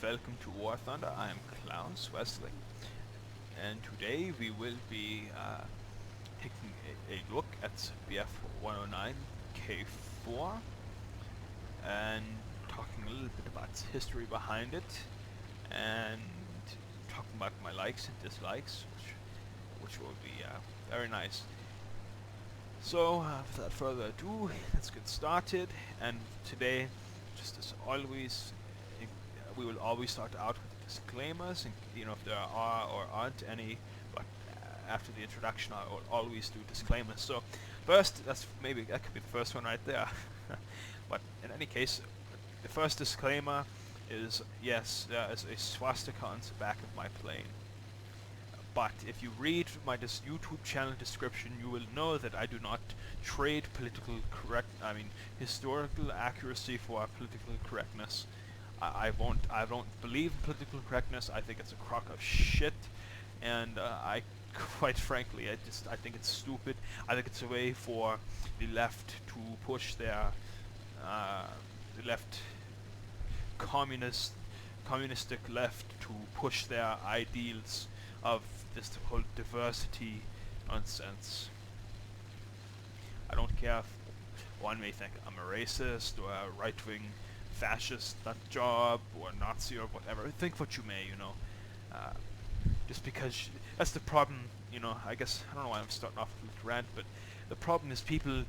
welcome to War Thunder. I am Klaus Wesley, and today we will be taking a look at Bf 109 K-4 and talking a little bit about its history behind it, and talking about my likes and dislikes, which will be very nice. So, without further ado, let's get started. And today, just as always, we will always start out with disclaimers, and if there are or aren't any. But after the introduction, I will always do disclaimers. So, first, that could be the first one right there. But in any case, the first disclaimer is yes, there is a swastika on the back of my plane. But if you read my YouTube channel description, you will know that I do not trade historical accuracy for political correctness. I don't believe in political correctness. I think it's a crock of shit, and quite frankly, I think it's stupid. I think it's a way for the left to push their the left communistic left to push their ideals of this whole diversity nonsense. I don't care if one may think I'm a racist or a right-wing fascist nut job or Nazi or whatever. Think what you may, just because that's the problem. I guess I don't know why I'm starting off with a rant, but the problem is people.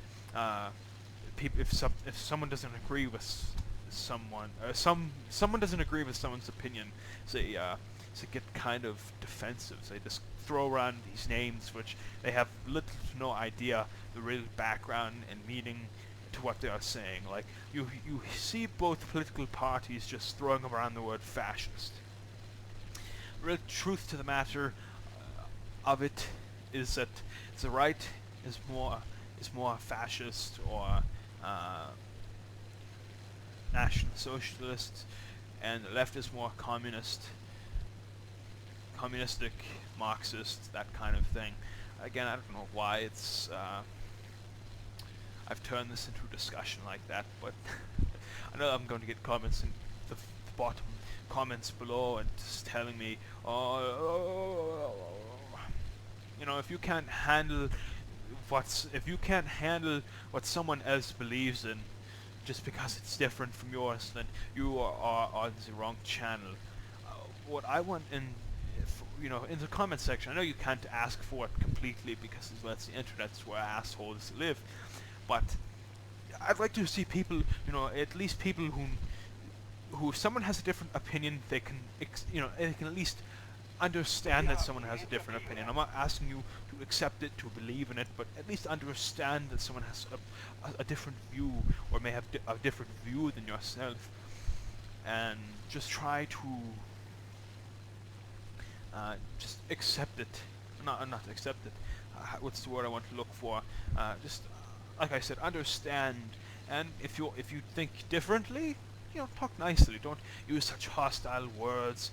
If someone doesn't agree with someone, someone doesn't agree with someone's opinion, they get kind of defensive. They just throw around these names which they have little to no idea the real background and meaning to what they are saying. Like you see both political parties just throwing around the word fascist. Real truth to the matter of it is that the right is more fascist or National Socialist, and the left is more communistic, Marxist, that kind of thing. Again, I don't know why I've turned this into a discussion like that, but I know I'm going to get comments in the bottom comments below and just telling me, if you can't handle what someone else believes in, just because it's different from yours, then you are on the wrong channel. What I want in the comment section, I know you can't ask for it completely because that's the internet, it's where assholes live, but I'd like to see people, at least people who if someone has a different opinion, they can at least understand that someone has a different opinion. I'm not asking you to accept it, to believe in it, but at least understand that someone has a different view, or may have a different view than yourself, and just try to just accept it. Not accept it. What's the word I want to look for? Just like I said, understand. And if you think differently, talk nicely. Don't use such hostile words.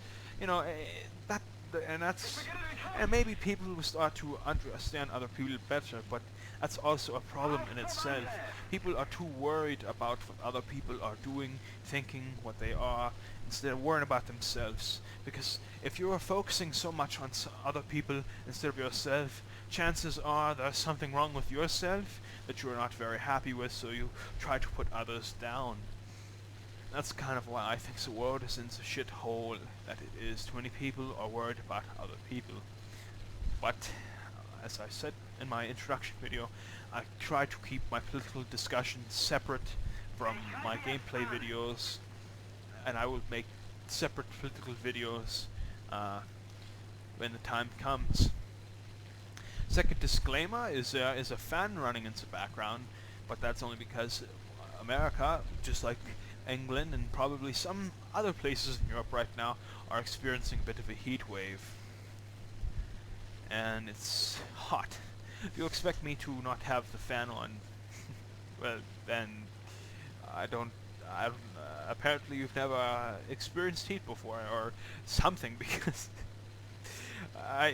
And maybe people will start to understand other people better, but that's also a problem in itself. People are too worried about what other people are doing, thinking, what they are, instead of worrying about themselves. Because if you are focusing so much on other people instead of yourself, chances are there's something wrong with yourself that you're not very happy with, so you try to put others down. That's kind of why I think the world is in the shithole that it is. Too many people are worried about other people. But, as I said in my introduction video, I try to keep my political discussions separate from my gameplay videos, and I will make separate political videos when the time comes. Second disclaimer is there is a fan running in the background, but that's only because America, just like England and probably some other places in Europe right now, are experiencing a bit of a heat wave. And it's hot. If you expect me to not have the fan on, well, then apparently you've never experienced heat before or something, because I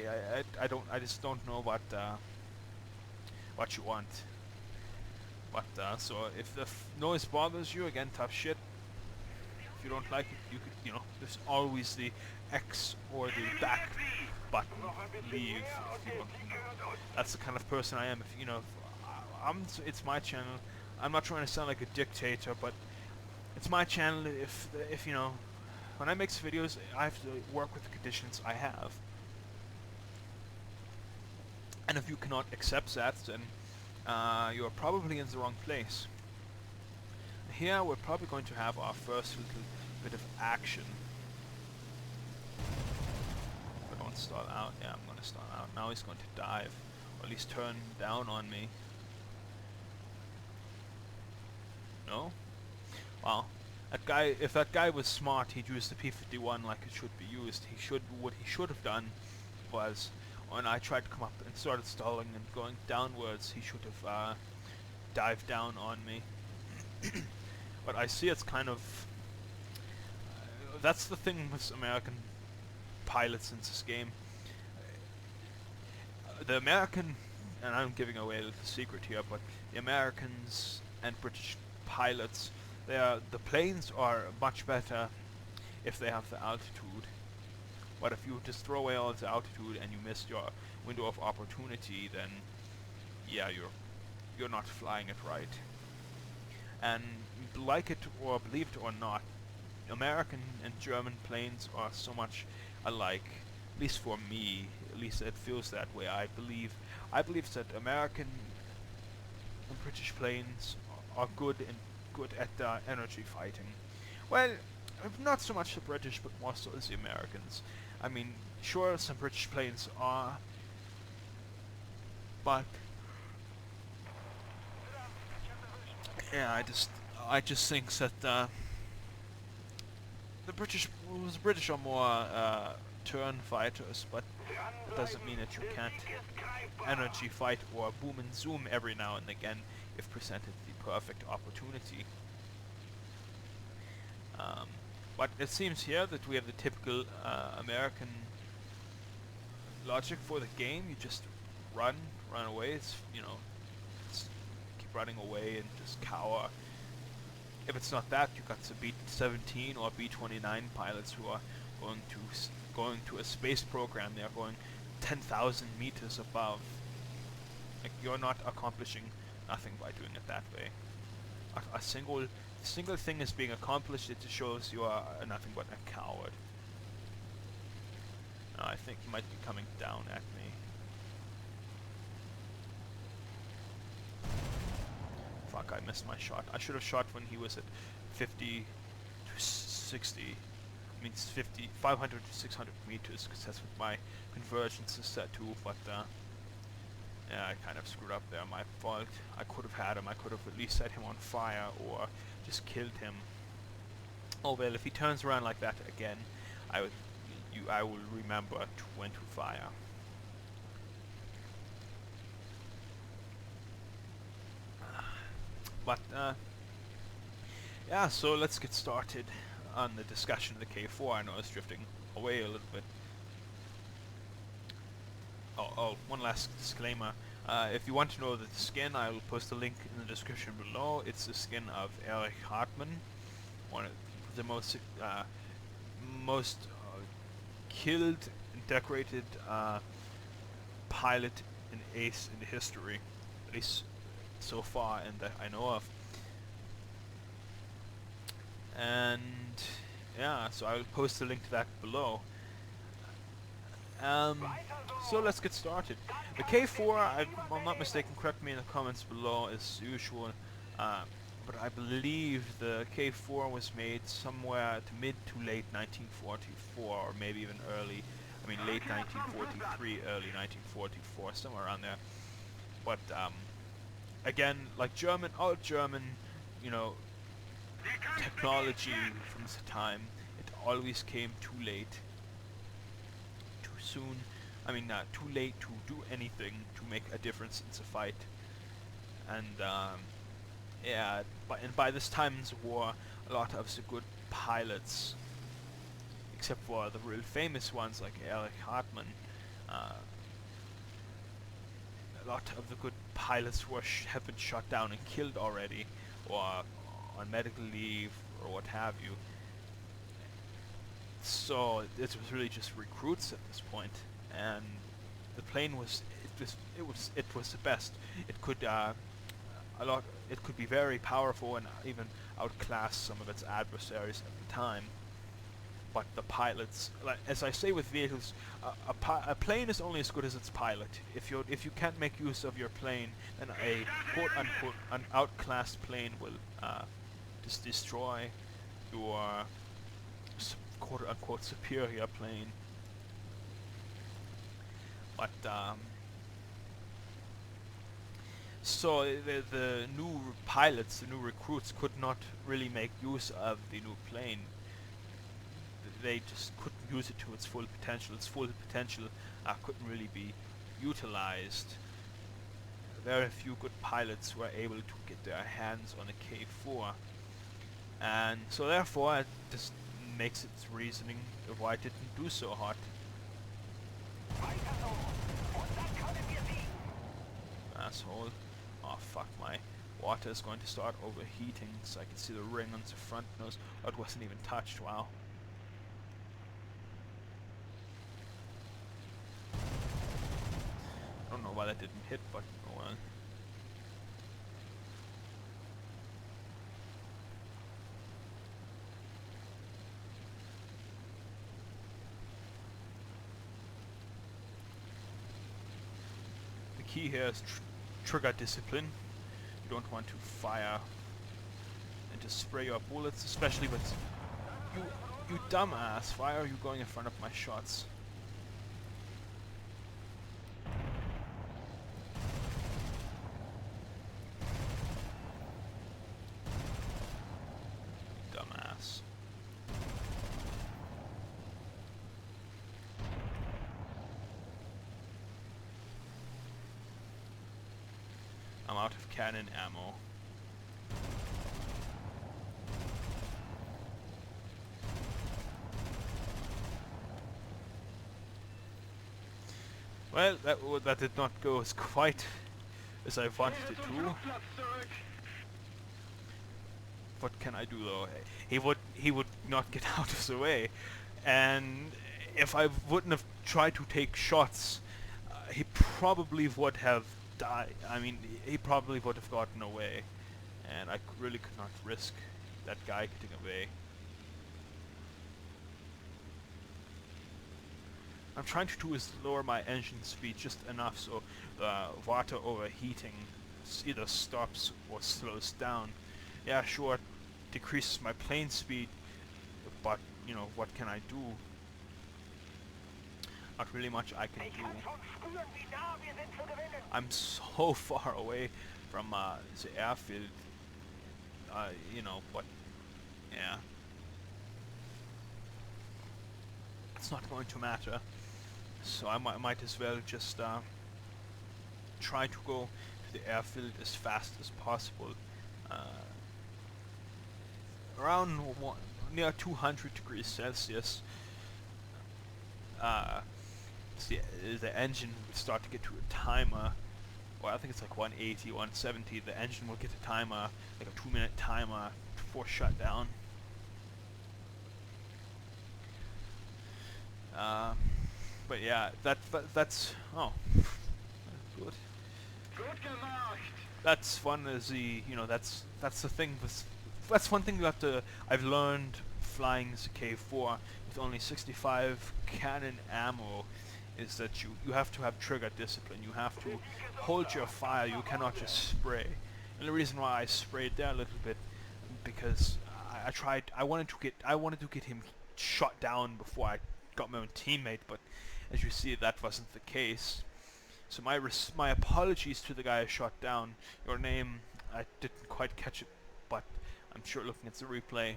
just don't know what you want. But so if the noise bothers you, again, tough shit. If you don't like it, you could, there's always the X or the back button. Leave. If you That's the kind of person I am. If it's my channel. I'm not trying to sound like a dictator, but it's my channel. If when I make videos, I have to work with the conditions I have. And if you cannot accept that, then you're probably in the wrong place. Here we're probably going to have our first little bit of action. If I don't start out, yeah, I'm going to start out. Now he's going to dive, or at least turn down on me. No? Well, that guy. If that guy was smart, he'd use the P-51 like it should be used. What he should have done was, when I tried to come up and started stalling and going downwards, he should have dived down on me. But I see it's kind of... that's the thing with American pilots in this game. The American... and I'm giving away a little secret here, but the Americans and British pilots, the planes are much better if they have the altitude. But if you just throw away all the altitude and you miss your window of opportunity, then yeah, you're not flying it right. And like it or believe it or not, American and German planes are so much alike. At least for me, at least it feels that way. I believe that American and British planes are good at energy fighting. Well, not so much the British, but more so as the Americans. I mean, sure, some British planes are, but yeah, I just think that the British are more turn fighters, but it doesn't mean that you can't energy fight or boom and zoom every now and again if presented the perfect opportunity. But it seems here that we have the typical American logic for the game. You just run away. It's keep running away and just cower. If it's not that, you got the B-17 or B-29 pilots who are going to a space program. They are going 10,000 meters above. Like, you're not accomplishing nothing by doing it that way. A single thing is being accomplished. It just shows you are nothing but a coward. I think he might be coming down at me. Fuck, I missed my shot. I should have shot when he was at 50 to 60. I mean, 500 to 600 meters, because that's what my convergence is set to, but yeah, I kind of screwed up there. My fault. I could have had him. I could have at least set him on fire or just killed him. Oh well, if he turns around like that again, I will remember when to fire. But yeah, so let's get started on the discussion of the K-4. I know it's drifting away a little bit. Oh, one last disclaimer. If you want to know the skin, I will post a link in the description below. It's the skin of Erich Hartmann, one of the most killed and decorated pilot and ace in the history, at least so far, and that I know of. And yeah, so I will post a link to that below. So let's get started. The K-4, if I'm not mistaken, correct me in the comments below as usual, but I believe the K-4 was made somewhere to mid to late 1944, or maybe even early, late 1943, early 1944, somewhere around there. But again, like all German, technology from the time, it always came too late, too soon. Too late to do anything to make a difference in the fight. And yeah, by this time in the war, a lot of the good pilots, except for the real famous ones like Erich Hartmann, a lot of the good pilots have been shot down and killed already, or on medical leave, or what have you. So it was really just recruits at this point, and the plane was it was the best. It could a lot. It could be very powerful and even outclass some of its adversaries at the time. But the pilots, like as I say with vehicles, a plane is only as good as its pilot. If you can't make use of your plane, then a quote unquote an outclassed plane will just destroy your quote unquote superior plane. But so the new pilots, the new recruits, could not really make use of the new plane. They just couldn't use it to its full potential. Its full potential couldn't really be utilized. Very few good pilots were able to get their hands on a K-4, and so therefore it just makes its reasoning of why it didn't do so hot. Asshole. Oh fuck, my water is going to start overheating, so I can see the ring on the front nose. Oh, it wasn't even touched, wow. I don't know why that didn't hit, but oh well. The key here is trigger discipline. You don't want to fire and just spray your bullets, especially with you dumbass. Why are you going in front of my shots? Dumbass. I'm out of cannon ammo. Well, that did not go as quite as I wanted it to. What can I do though? He would not get out of the way, and if I wouldn't have tried to take shots, he probably would have died. I mean, he probably would have gotten away, and I really could not risk that guy getting away. I'm trying to do is lower my engine speed just enough so the water overheating either stops or slows down. Yeah, sure, it decreases my plane speed, but, you know, what can I do? Not really much I can do. I'm so far away from the airfield, you know, but, yeah. It's not going to matter. So I might as well just try to go to the airfield as fast as possible. Around near 200 degrees Celsius, the engine will start to get to a timer. Well, I think it's like 180, 170. The engine will get a timer, like a 2-minute timer before shutdown. But yeah, that's oh, good. That's one is the that's the thing. That's one thing I've learned flying the K-4 with only 65 cannon ammo, is that you have to have trigger discipline. You have to hold your fire. You cannot just spray. And the reason why I sprayed there a little bit, because I wanted to get him shot down before I got my own teammate, but as you see, that wasn't the case. So my apologies to the guy I shot down. Your name, I didn't quite catch it, but I'm sure looking at the replay,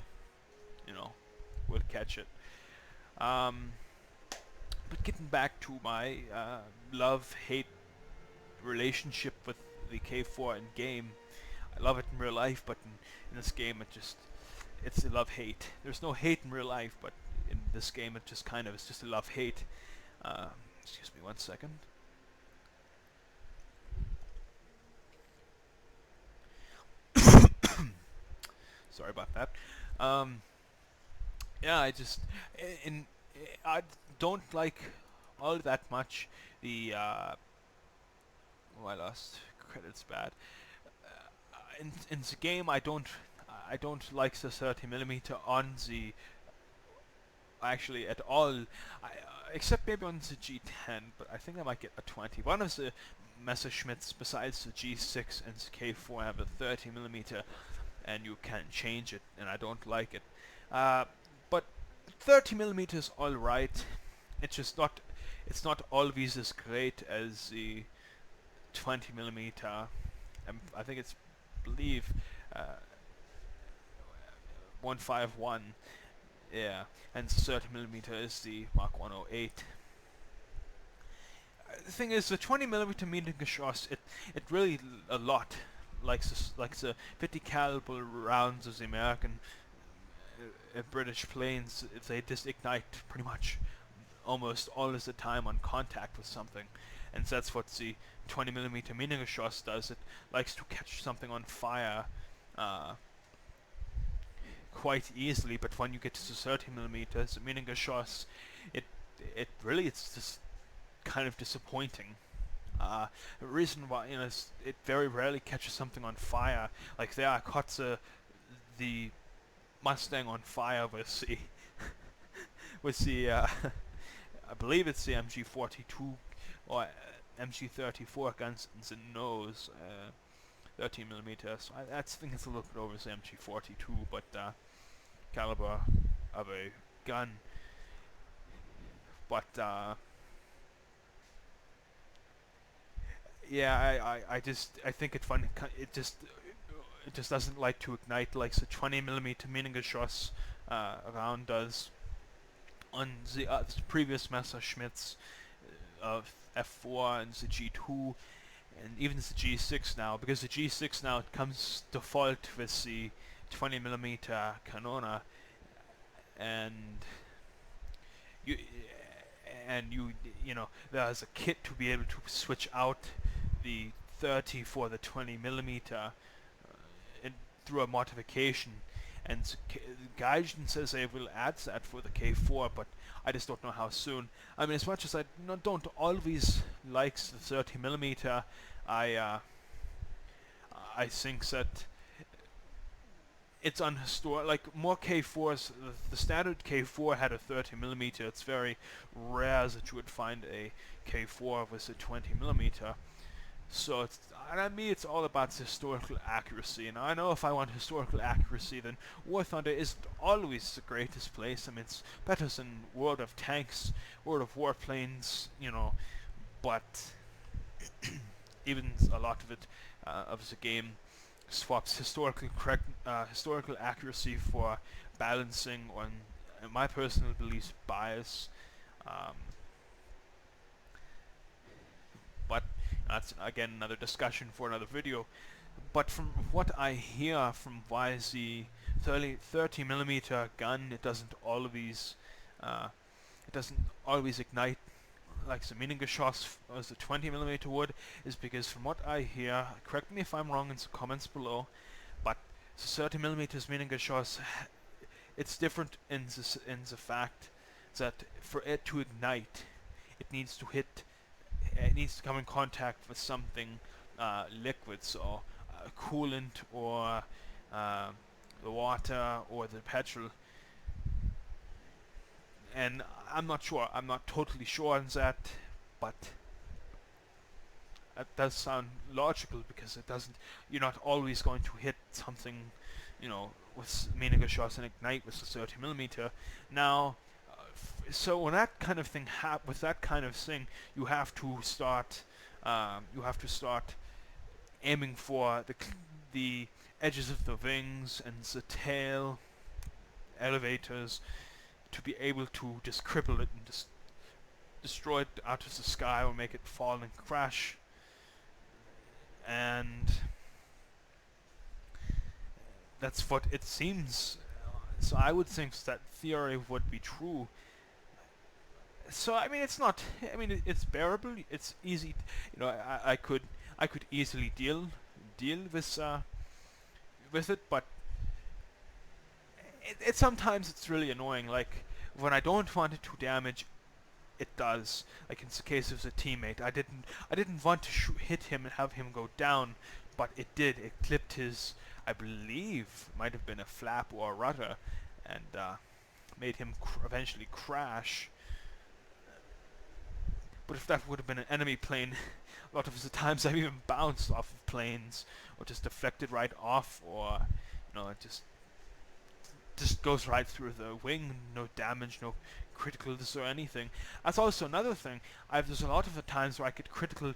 we'll catch it. But getting back to my love-hate relationship with the K-4 in game, I love it in real life, but in this game it's a love-hate. There's no hate in real life, but in this game it just kind of is just a love-hate. Excuse me 1 second. Sorry about that. yeah, in I don't like all that much the oh, I lost credits bad. In the game, I don't like the 30 millimeter on the actually at all. Except maybe on the G10, but I think I might get a 20. One of the Messerschmitts besides the G6 and the K-4 have a 30 millimeter, and you can change it, and I don't like it. But 30 millimeters all right. It's just not. It's not always as great as the 20 millimeter. I think it's believe uh, 151. Yeah, and 30 millimeter is the Mark 108. The thing is, the 20 millimeter Minengeschoss, it really a lot like the 50 caliber rounds of the American British planes. They just ignite pretty much almost all of the time on contact with something, and that's what the 20 millimeter Minengeschoss does. It likes to catch something on fire quite easily, but when you get to the 30 millimeters, the Minengeschoss, it it's just kind of disappointing. The reason why, it very rarely catches something on fire. Like there, I caught the Mustang on fire with the with the I believe it's the MG42 or MG34 guns in the nose. 13 millimeters. I think it's a little bit over the MG42, but caliber of a gun. But yeah, I think it just doesn't like to ignite like the 20 millimeter Minengeschoss round does on the previous Messerschmitts of F4 and the G2 and even the G6 now, because the G6 now it comes default with the 20 millimeter Canona, and you there's a kit to be able to switch out the 30 for the 20 millimeter through a modification, and Gaijin says they will add that for the K4, but I just don't know how soon. I mean, as much as I don't always like the 30 millimeter, I think that it's unhistoric. Like more K4s, the standard K4 had a 30 millimeter. It's very rare that you would find a K4 with a 20 millimeter. So it's all about historical accuracy. And I know if I want historical accuracy, then War Thunder isn't always the greatest place. I mean, it's better than World of Tanks, World of Warplanes, but even a lot of it of the game swaps historical accuracy for balancing on, in my personal beliefs, bias. Um, but that's again another discussion for another video. But from what I hear from why the 30 millimeter gun, it doesn't always ignite like the Minengeschoss as the 20 millimeter would, is because from what I hear, correct me if I'm wrong in the comments below, but the 30 millimeters Minengeschoss, it's different in the fact that for it to ignite, it needs to come in contact with something liquid, so coolant or the water or the petrol. And I'm not sure. I'm not totally sure on that, but that does sound logical because it doesn't. You're not always going to hit something, with Minengeschoss and ignite with the 30 millimeter. Now, so when that kind of thing with that kind of thing, you have to start. Aiming for the edges of the wings and the tail, elevators, to be able to just cripple it and just destroy it out of the sky or make it fall and crash. And that's what it seems. So I would think that theory would be true. So I mean, it's not. I mean, it's bearable. It's easy. I could easily deal with it, but Sometimes it's really annoying. Like when I don't want it to damage, it does. Like in the case of the teammate, I didn't want to hit him and have him go down, but it did. It clipped his, I believe, might have been a flap or a rudder, and made him eventually crash. But if that would have been an enemy plane, a lot of the times I've even bounced off of planes, or just deflected right off, or it just goes right through the wing, no damage, no criticals or anything. That's also another thing. There's a lot of the times where I get critical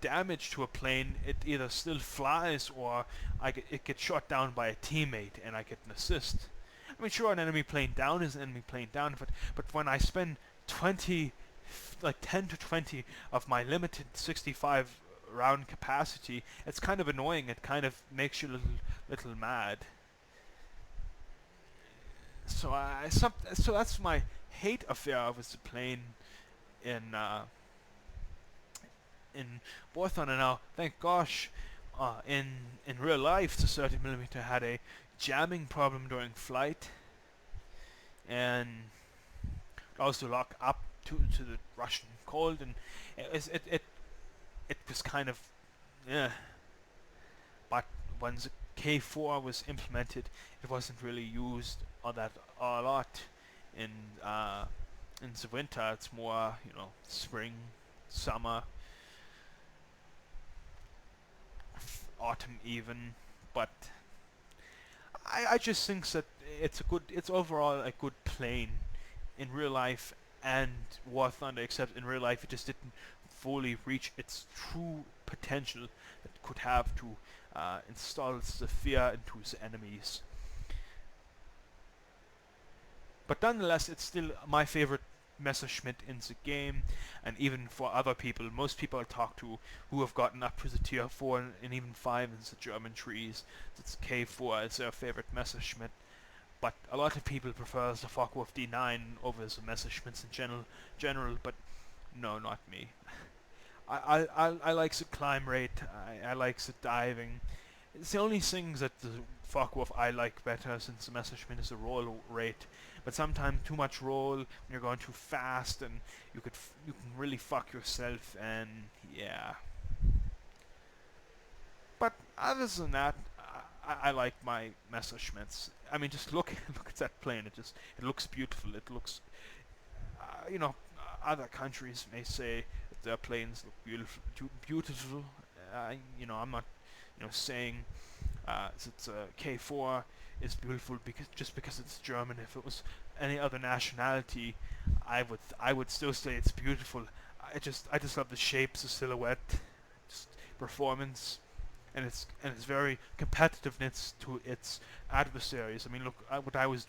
damage to a plane, it either still flies or it gets shot down by a teammate and I get an assist. I mean, sure, an enemy plane down is an enemy plane down, but when I spend 20, like 10 to 20 of my limited 65 round capacity, it's kind of annoying. It kind of makes you little mad. So that's my hate affair with the plane in in War Thunder. Now, thank gosh, in real life, the 30mm had a jamming problem during flight, and also lock up to the Russian cold, and it was kind of yeah. But when the K-4 was implemented, it wasn't really used a lot in in the winter. It's more spring, summer, autumn even. But I just think that it's overall a good plane in real life and War Thunder, except in real life it just didn't fully reach its true potential that it could have to install the fear into the enemies. But nonetheless, it's still my favorite Messerschmitt in the game, and even for other people, most people I talk to who have gotten up to the tier 4 and even 5 in the German trees, it's K4 is their favorite Messerschmitt. But a lot of people prefer the Focke-Wulf D9 over the Messerschmitts in general, but no, not me. I like the climb rate, I like the diving. It's the only things that the Focke-Wulf I like better, since the Messerschmitt is the roll rate. But sometimes too much roll when you're going too fast, and you can really fuck yourself, and yeah. But other than that, I like my Messerschmitts. I mean, just look at that plane. It looks beautiful. It looks, other countries may say that their planes look beautiful. I'm not, saying that K4 is beautiful because it's German. If it was any other nationality, I would still say it's beautiful. I just love the shapes, the silhouette, just performance, and its very competitiveness to its adversaries. I mean, look what I was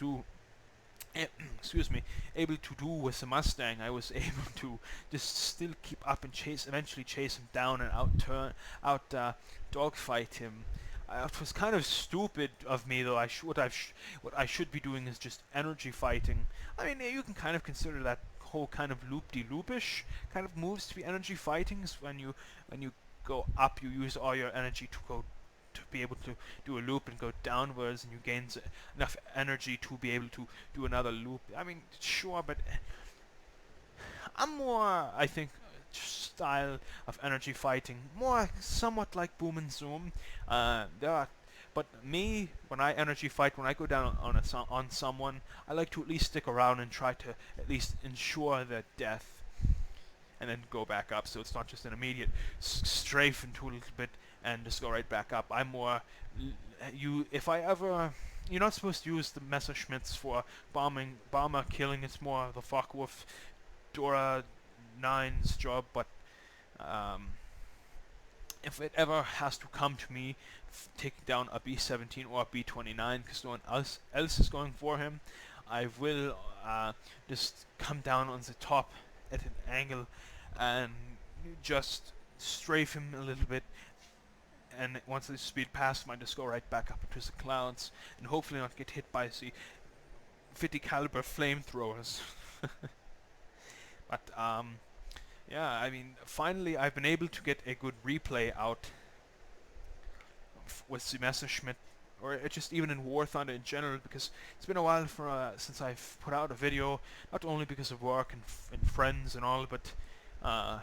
excuse me, able to do with the Mustang. I was able to just still keep up and eventually chase him down and dogfight him. It was kind of stupid of me, though. What I should be doing is just energy fighting. I mean, you can kind of consider that whole kind of loop-de-loopish kind of moves to be energy fighting. When you go up, you use all your energy to be able to do a loop, and go downwards, and you gain enough energy to be able to do another loop. I mean, sure, but I'm more, I think, style of energy fighting, more somewhat like Boom and Zoom. But me, when I energy fight, when I go down on someone, I like to at least stick around and try to at least ensure their death, and then go back up, so it's not just an immediate strafe into a little bit and just go right back up. I'm more if I ever, you're not supposed to use the Messerschmitts for bomber killing. It's more the Focke-Wulf Dora 9's job. But if it ever has to come to me taking down a B-17 or a B-29 because no one else is going for him, I will just come down on the top at an angle and just strafe him a little bit, and once the speed past him, I just go right back up into the clouds and hopefully not get hit by the 50 caliber flamethrowers. But yeah, I mean, finally I've been able to get a good replay out with the Messerschmitt or just even in War Thunder in general, because it's been a while since I've put out a video, not only because of work and friends and all, but uh,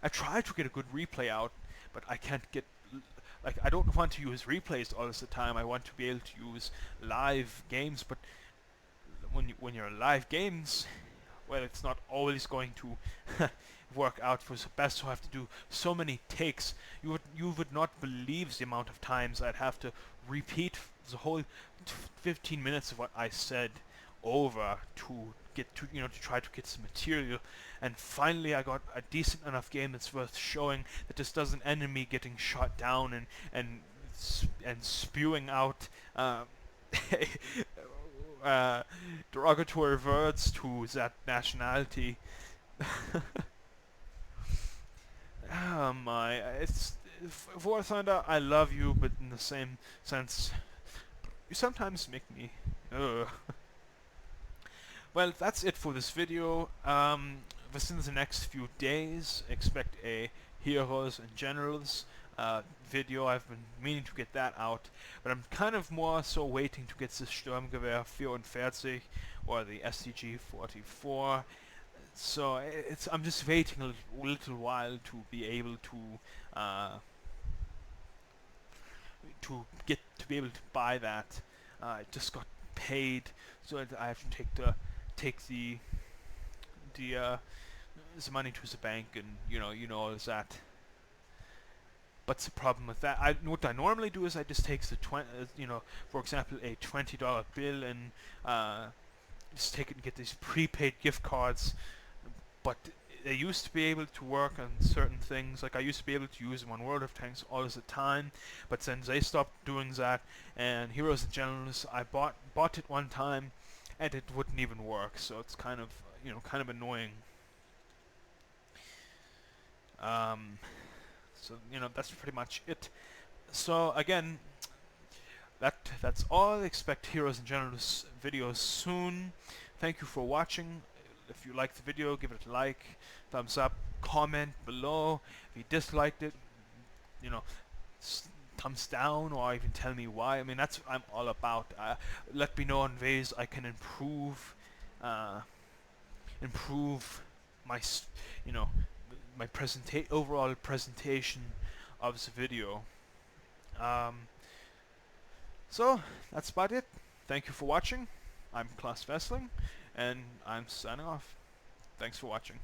I try to get a good replay out, but I can't get, like, I don't want to use replays all the time. I want to be able to use live games, but when you're live games, well, it's not always going to work out for the best. So I have to do so many takes. You would not believe the amount of times I'd have to repeat the whole 15 minutes of what I said over to get to, to try to get some material. And finally I got a decent enough game that's worth showing, that just does an enemy getting shot down and spewing out uh, derogatory words to that nationality. Oh my, it's War Thunder, I love you, but in the same sense, you sometimes make me. Ugh. Well, that's it for this video. Within the next few days, expect a Heroes and Generals video. I've been meaning to get that out, but I'm kind of more so waiting to get this Sturmgewehr 44 or the STG 44. So I'm just waiting a little while to be able to be able to buy that. I just got paid, so I have to take the money to the bank, and all that. But the problem with that, what I normally do is I just take the for example, a $20 bill, and just take it and get these prepaid gift cards. But they used to be able to work on certain things. Like, I used to be able to use them on World of Tanks all the time, but then they stopped doing that. And Heroes and Generals, I bought it one time, and it wouldn't even work. So it's kind of annoying. So that's pretty much it. So again, that's all. Expect Heroes and Generals videos soon. Thank you for watching. If you liked the video, give it a like, thumbs up, comment below. If you disliked it, thumbs down, or even tell me why. I mean, that's what I'm all about. Let me know on ways I can improve my my overall presentation of the video. So that's about it. Thank you for watching. I'm Klaus Wessling, and I'm signing off. Thanks for watching.